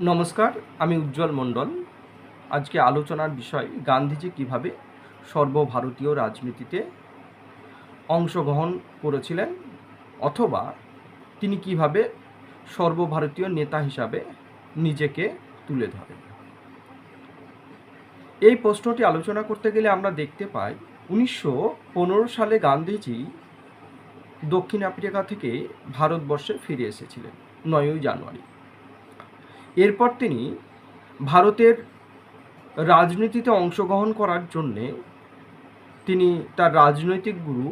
নমস্কার, আমি উজ্জ্বল মণ্ডল। আজকে আলোচনার বিষয় গান্ধীজি কিভাবে সর্বভারতীয় রাজনীতিতে অংশগ্রহণ করেছিলেন অথবা তিনি কিভাবে সর্বভারতীয় নেতা হিসাবে নিজেকে তুলে ধরেন। এই প্রশ্নটি আলোচনা করতে গেলে আমরা দেখতে পাই 1915 সালে গান্ধীজি দক্ষিণ আফ্রিকা থেকে ভারতবর্ষে ফিরে এসেছিলেন 9ই জানুয়ারি। এরপর তিনি ভারতের রাজনীতিতে অংশগ্রহণ করার জন্যে তিনি তার রাজনৈতিক গুরু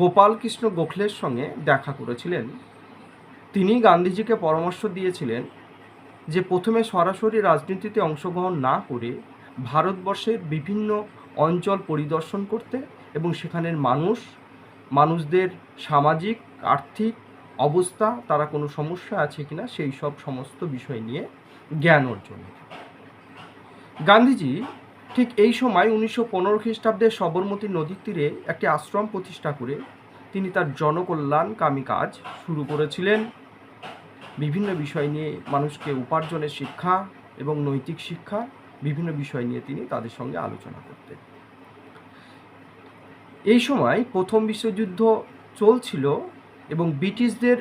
গোপাল কৃষ্ণ গোখলের সঙ্গে দেখা করেছিলেন। তিনি গান্ধীজিকে পরামর্শ দিয়েছিলেন যে প্রথমে সরাসরি রাজনীতিতে অংশগ্রহণ না করে ভারতবর্ষের বিভিন্ন অঞ্চল পরিদর্শন করতে এবং সেখানের মানুষদের সামাজিক আর্থিক অবস্থা, তারা কোনো সমস্যা আছে কিনা সেই সব সমস্ত বিষয় নিয়ে জ্ঞান অর্জন। গান্ধীজি ঠিক এই সময় 1915 খ্রিস্টাব্দে সবরমতী নদীর তীরে একটি আশ্রম প্রতিষ্ঠা করে তিনি তার জনকল্যাণকামী কাজ শুরু করেছিলেন। বিভিন্ন বিষয় নিয়ে মানুষকে উপার্জনের শিক্ষা এবং নৈতিক শিক্ষা, বিভিন্ন বিষয় নিয়ে তিনি তাদের সঙ্গে আলোচনা করতেন। এই সময় প্রথম বিশ্বযুদ্ধ চলছিল এবং ব্রিটিশদের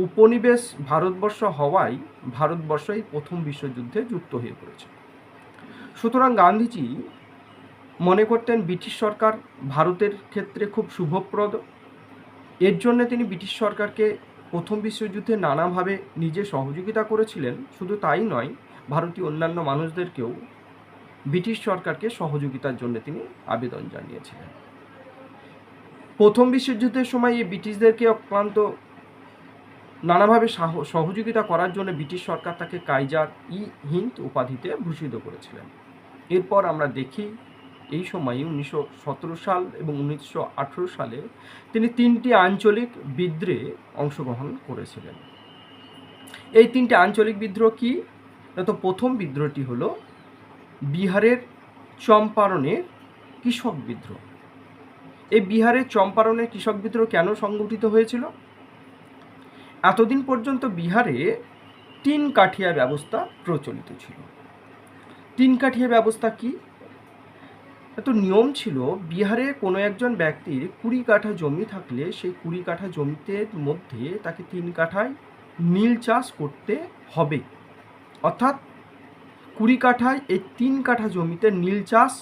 উপনিবেশ ভারতবর্ষ হওয়ায় ভারতবর্ষ এই প্রথম বিশ্বযুদ্ধে যুক্ত হয়ে পড়েছে। সুতরাং গান্ধীজি মনে করতেন ব্রিটিশ সরকার ভারতের ক্ষেত্রে খুব শুভপ্রদ। এর জন্য তিনি ব্রিটিশ সরকারকে প্রথম বিশ্বযুদ্ধে নানাভাবে নিজে সহযোগিতা করেছিলেন। শুধু তাই নয়, ভারতীয় অন্যান্য মানুষদেরকেও ব্রিটিশ সরকারকে সহযোগিতার জন্য তিনি আবেদন জানিয়েছিলেন। প্রথম বিশ্বযুদ্ধের সময় এই ব্রিটিশদেরকে অক্লান্ত নানাভাবে সহযোগিতা করার জন্য ব্রিটিশ সরকার তাকে কাইজার ই হিন্দ উপাধিতে ভূষিত করেছিলেন। এরপর আমরা দেখি এই সময়ে 1917 সাল এবং 1918 সালে তিনি 3টি আঞ্চলিক বিদ্রোহে অংশগ্রহণ করেছিলেন। এই 3টি আঞ্চলিক বিদ্রোহ কি? তো প্রথম বিদ্রোহটি হলো বিহারের চম্পারণের কৃষক বিদ্রোহ। এই বিহারের চম্পারণের কৃষক বিদ্রোহ কেন সংগঠিত হয়েছিল? এতদিন পর্যন্ত বিহারে 3 কাঠিয়া ব্যবস্থা প্রচলিত ছিল। 3 কাঠিয়া ব্যবস্থা কি? তো নিয়ম ছিল, বিহারে কোনো একজন ব্যক্তির 20 কাঠা জমি থাকলে সেই 20 কাঠা জমিতে মধ্যে তাকে 3 কাঠায় নীল চাষ করতে হবে। অর্থাৎ 20 কাঠায় এই 3 কাঠা জমিতে নীল চাষ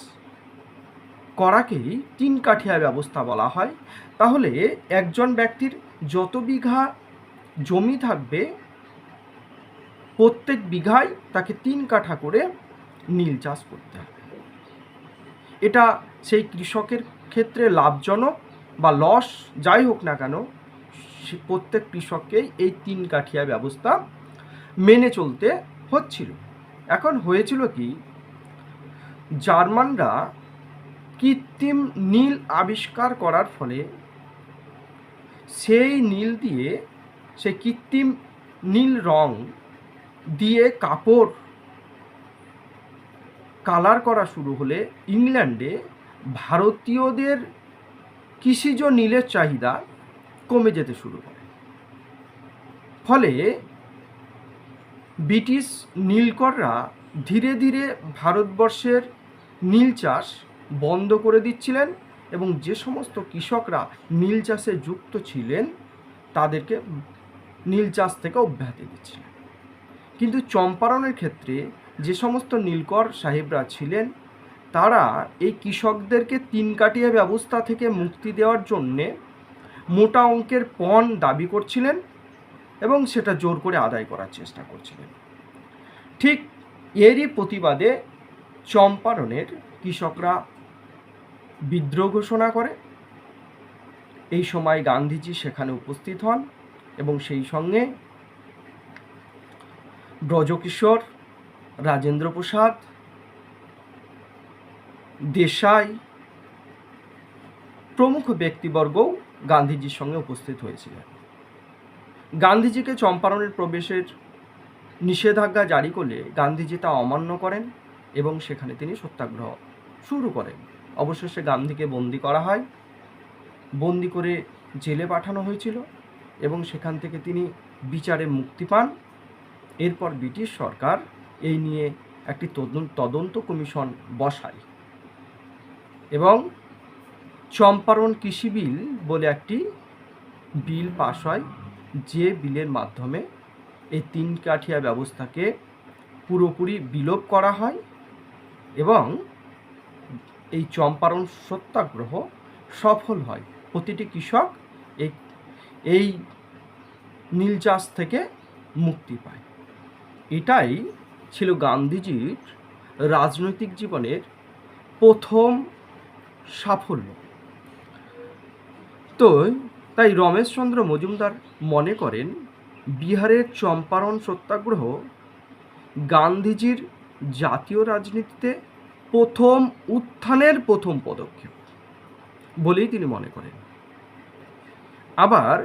করাকেই 3 কাঠিয়া ব্যবস্থা বলা হয়। তাহলে একজন ব্যক্তির যত বিঘা জমি থাকবে প্রত্যেক বিঘায় তাকে 3 কাঠা করে নীল চাষ করতে হবে। এটা সেই কৃষকের ক্ষেত্রে লাভজনক বা লস যাই হোক না কেন, প্রত্যেক কৃষককেই এই 3 কাঠিয়া ব্যবস্থা মেনে চলতে হচ্ছিল। এখন হয়েছিল কি, জার্মানরা কৃত্রিম নীল আবিষ্কার করার ফলে সেই নীল দিয়ে, সেই কৃত্রিম নীল রং দিয়ে কাপড় কালার করা শুরু হলে ইংল্যান্ডে ভারতীয়দের কৃষিজ নীলের চাহিদা কমে যেতে শুরু করে। ফলে ব্রিটিশ নীলকররা ধীরে ধীরে ভারতবর্ষের নীল চাষ বন্ধ করে দিচ্ছিলেন এবং যে সমস্ত কৃষকরা নীল চাষে যুক্ত ছিলেন তাদেরকে নীল চাষ থেকে অব্যাহতি দিচ্ছিলেন। কিন্তু চম্পারণের ক্ষেত্রে যে সমস্ত নীলকর সাহেবরা ছিলেন তারা এই কৃষকদেরকে 3 কাঠিয়া ব্যবস্থা থেকে মুক্তি দেওয়ার জন্যে মোটা অঙ্কের পণ দাবি করছিলেন এবং সেটা জোর করে আদায় করার চেষ্টা করছিলেন। ঠিক এরই প্রতিবাদে চম্পারণের কৃষকরা বিদ্রোহ ঘোষণা করে। এই সময় গান্ধীজি সেখানে উপস্থিত হন এবং সেই সঙ্গে ব্রজকিশোর, রাজেন্দ্র প্রসাদ, দেশাই প্রমুখ ব্যক্তিবর্গও গান্ধীজির সঙ্গে উপস্থিত হয়েছিলেন। গান্ধীজিকে চম্পারণের প্রবেশের নিষেধাজ্ঞা জারি করলে গান্ধীজি তা অমান্য করেন এবং সেখানে তিনি সত্যাগ্রহ শুরু করেন। অবশেষে গান্ধীকে বন্দি করা হয়, বন্দি করে জেলে পাঠানো হয়েছিল এবং সেখান থেকে তিনি বিচারে মুক্তি পান এরপর ব্রিটিশ সরকার এই নিয়ে একটি তদন্ত কমিশন বসায় এবং চম্পারণ কৃষি বিল বলে একটি বিল পাস হয়, যে বিলের মাধ্যমে এই 3 কাঠিয়া ব্যবস্থাকে পুরোপুরি বিলোপ করা হয় এবং এই চম্পারণ সত্যাগ্রহ সফল হয়। প্রতিটি কৃষক এই নীল চাষ থেকে মুক্তি পায়। এটাই ছিল গান্ধীজির রাজনৈতিক জীবনের প্রথম সাফল্য। তো তাই রমেশচন্দ্র মজুমদার মনে করেন বিহারের চম্পারণ সত্যাগ্রহ গান্ধীজির জাতীয় রাজনীতিতে প্রথম উত্থানের প্রথম পদক্ষেপ বলেই তিনি মনে করেন। আবার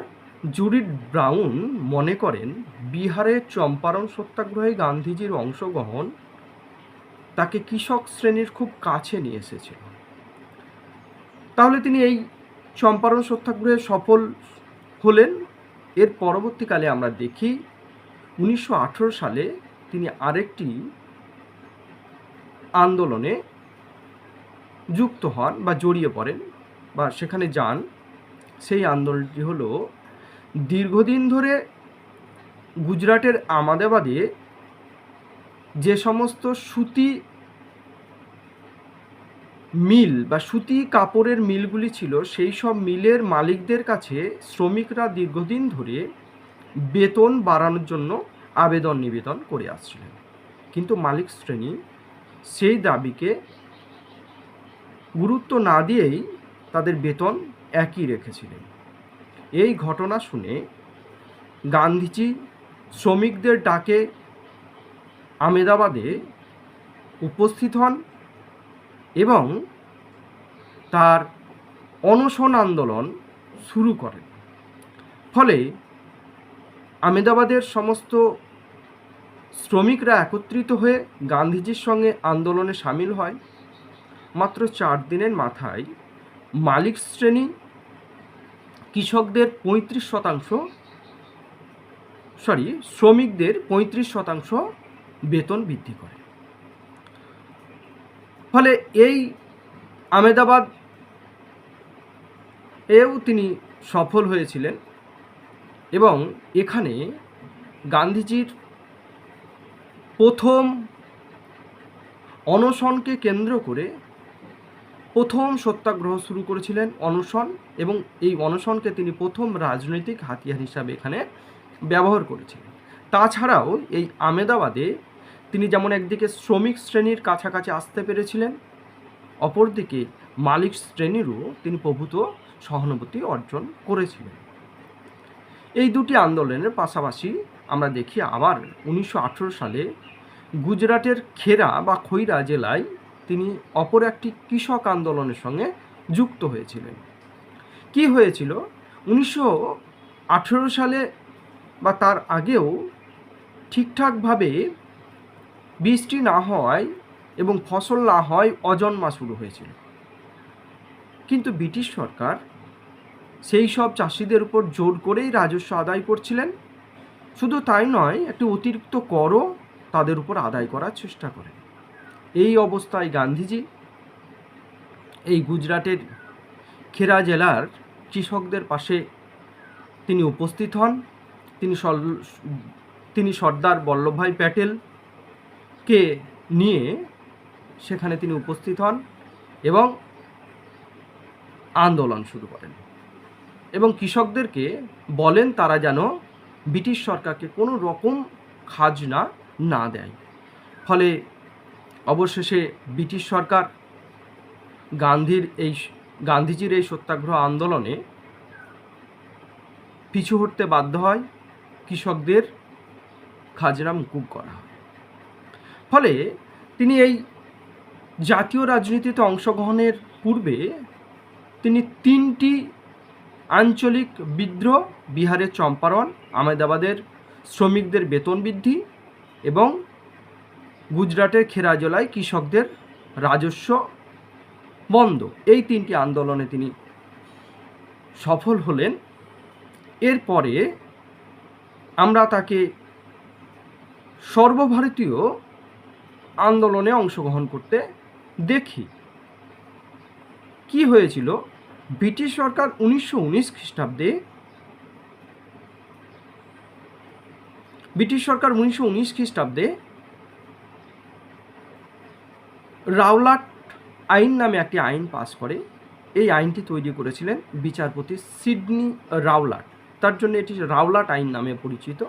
জুডিথ ব্রাউন মনে করেন বিহারের চম্পারণ সত্যাগ্রহে গান্ধীজির অংশগ্রহণ তাকে কৃষক শ্রেণীর খুব কাছে নিয়ে এসেছিল। তাহলে তিনি এই চম্পারণ সত্যাগ্রহে সফল হলেন। এর পরবর্তীকালে আমরা দেখি 1918 সালে তিনি আরেকটি আন্দোলনে যুক্ত হন বা জড়িয়ে পড়েন বা সেখানে যান। সেই আন্দোলনটি হলো দীর্ঘদিন ধরে গুজরাটের আহমেদাবাদে যে সমস্ত সুতি মিল বা সুতি কাপড়ের মিলগুলি ছিল, সেই সব মিলের মালিকদের কাছে শ্রমিকরা দীর্ঘদিন ধরে বেতন বাড়ানোর জন্য আবেদন নিবেদন করে আসছিলেন, কিন্তু মালিক শ্রেণী সেই দাবিকে গুরুত্ব না দিয়েই তাদের বেতন একই রেখেছিলেন। এই ঘটনা শুনে গান্ধীজি শ্রমিকদের ডাকে আহমেদাবাদে উপস্থিত হন এবং তার অনশন আন্দোলন শুরু করেন। ফলে আহমেদাবাদের সমস্ত শ্রমিকরা একত্রিত হয়ে গান্ধীজির সঙ্গে আন্দোলনে সামিল হয়। মাত্র 4 দিনের মাথায় মালিক শ্রেণী কৃষকদের 35% শ্রমিকদের 35% বেতন বৃদ্ধি করে। ফলে এই আহমেদাবাদ এও তিনি সফল হয়েছিলেন এবং এখানে গান্ধীজির প্রথম অনশনকে কেন্দ্র করে প্রথম সত্যাগ্রহ শুরু করেছিলেন, অনশন, এবং এই অনশনকে তিনি প্রথম রাজনৈতিক হাতিয়ার হিসাবে এখানে ব্যবহার করেছিলেন। তাছাড়াও এই আহমেদাবাদে তিনি যেমন একদিকে শ্রমিক শ্রেণীর কাছাকাছি আসতে পেরেছিলেন, অপরদিকে মালিক শ্রেণীরও তিনি প্রভূত সহানুভূতি অর্জন করেছিলেন। এই দুটি আন্দোলনের পাশাপাশি আমরা দেখি আবার 1918 সালে গুজরাটের খেরা বা খৈরা জেলায় তিনি অপর একটি কৃষক আন্দোলনের সঙ্গে যুক্ত হয়েছিলেন। কি হয়েছিল? 1918 সালে বা তার আগেও ঠিকঠাকভাবে বৃষ্টি না হওয়ায় এবং ফসল না হয় অজন্মা শুরু হয়েছিল, কিন্তু ব্রিটিশ সরকার সেই সব চাষিদের উপর জোর করেই রাজস্ব আদায় করছিলেন। শুধু তাই নয়, একটি অতিরিক্ত করও তাদের উপর আদায় করার চেষ্টা করেন। এই অবস্থায় গান্ধীজি এই গুজরাটের খেরা জেলার কৃষকদের পাশে তিনি উপস্থিত হন। তিনি সর্দার বল্লভভাই প্যাটেলকে নিয়ে সেখানে তিনি উপস্থিত হন এবং আন্দোলন শুরু করেন এবং কৃষকদেরকে বলেন তারা যেন ব্রিটিশ সরকারকে কোনো রকম খাজনা না দেয়। ফলে অবশেষে ব্রিটিশ সরকার গান্ধীজির এই সত্যাগ্রহ আন্দোলনে পিছু হটতে বাধ্য হয়, কৃষকদের খাজনা মুকুব করা হয়। ফলে তিনি এই জাতীয় রাজনীতিতে অংশগ্রহণের পূর্বে তিনি 3টি আঞ্চলিক বিদ্রোহ, বিহারের চম্পারণ, আহমেদাবাদের শ্রমিকদের বেতন বৃদ্ধি এবং গুজরাটের খেরা জেলায় কৃষকদের রাজস্ব বন্ধ, এই 3টি আন্দোলনে তিনি সফল হলেন। এরপরে আমরা তাকে সর্বভারতীয় আন্দোলনে অংশগ্রহণ করতে দেখি। কি হয়েছিল? ব্রিটিশ সরকার 1919 খ্রিস্টাব্দে রাওলাট আইন নামে একটি আইন পাস করে। এই আইনটি তৈরি করেছিলেন বিচারপতি সিডনি রাওলাট, তার জন্য এটি রাওলাট আইন নামে পরিচিত।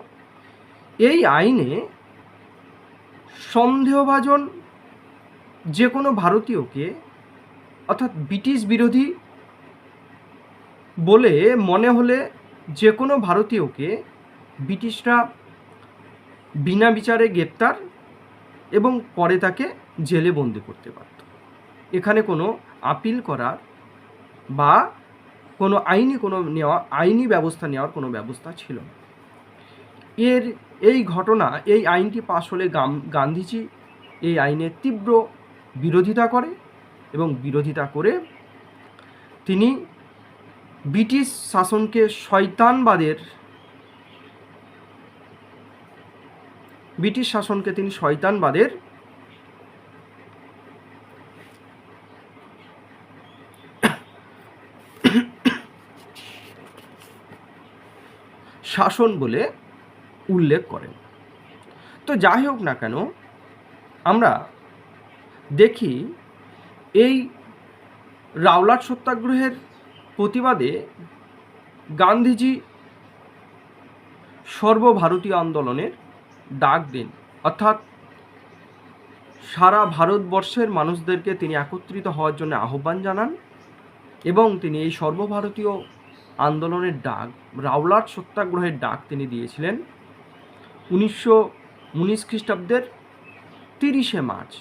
এই আইনে সন্দেহভাজন যে কোনো ভারতীয়কে, অর্থাৎ ব্রিটিশ বিরোধী বলে মনে হলে যে কোনো ভারতীয়কে ব্রিটিশরা বিনা বিচারে গ্রেপ্তার এবং পরে তাকে জেলে বন্দি করতে পারত। এখানে কোনো আপিল করার বা কোনো আইনি ব্যবস্থা নেওয়ার কোনো ব্যবস্থা ছিল না। এই আইনটি পাশ হলে গান্ধীজি এই আইনের তীব্র বিরোধিতা করে এবং বিরোধিতা করে তিনি ব্রিটিশ শাসনকে শয়তানবাদের শাসন বলে উল্লেখ করেন। তো যাই হোক না কেন, আমরা দেখি এই রাওলাট সত্যাগ্রহের প্রতিবাদে গান্ধীজি সর্বভারতীয় আন্দোলনের ডাক দেন, অর্থাৎ সারা ভারতবর্ষের মানুষদেরকে তিনি একত্রিত হওয়ার জন্য আহ্বান জানান এবং তিনি এই সর্বভারতীয় আন্দোলনের ডাক, রাওলাট সত্যাগ্রহের ডাক তিনি দিয়েছিলেন 1919 খ্রিস্টাব্দের 30শে মার্চ।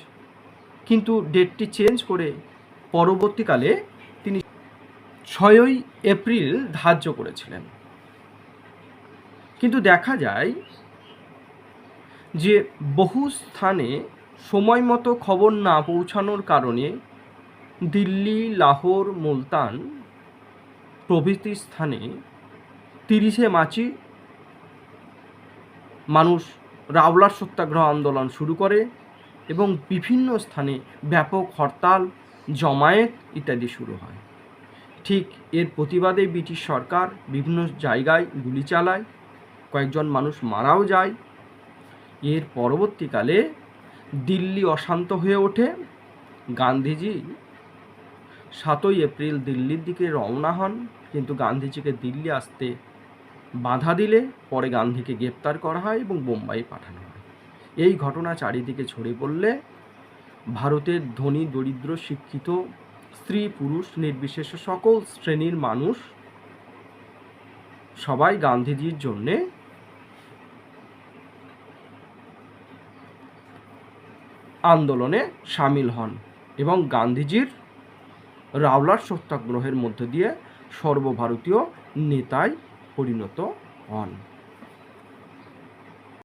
কিন্তু ডেটটি চেঞ্জ করে পরবর্তীকালে তিনি 6ই এপ্রিল ধার্য করেছিলেন। কিন্তু দেখা যায় যে বহু স্থানে সময় মতো খবর না পৌঁছানোর কারণে দিল্লি, লাহোর, মুলতান প্রভৃতি স্থানে 30শে মার্চই মানুষ রাওলাট সত্যাগ্রহ আন্দোলন শুরু করে এবং বিভিন্ন স্থানে ব্যাপক হরতাল, জমায়েত ইত্যাদি শুরু হয়। ঠিক এর প্রতিবাদে ব্রিটিশ সরকার বিভিন্ন জায়গায় গুলি চালায়, কয়েকজন মানুষ মারাও যায়। এর পরবর্তীকালে দিল্লি অশান্ত হয়ে ওঠে। গান্ধীজি 7ই এপ্রিল দিল্লির দিকে রওনা হন, কিন্তু গান্ধীজিকে দিল্লি আসতে বাধা দিলে পরে গান্ধীকে গ্রেপ্তার করা হয় এবং বোম্বাই পাঠানো হয়। এই ঘটনা চারিদিকে ছড়িয়ে পড়লে ভারতের ধনী, দরিদ্র, শিক্ষিত, স্ত্রী, পুরুষ নির্বিশেষে সকল শ্রেণীর মানুষ সবাই গান্ধীজির জন্যে আন্দোলনে সামিল হন এবং গান্ধীজির রাওলাট সত্যাগ্রহের মধ্য দিয়ে সর্বভারতীয় নেতায় পরিণত হন।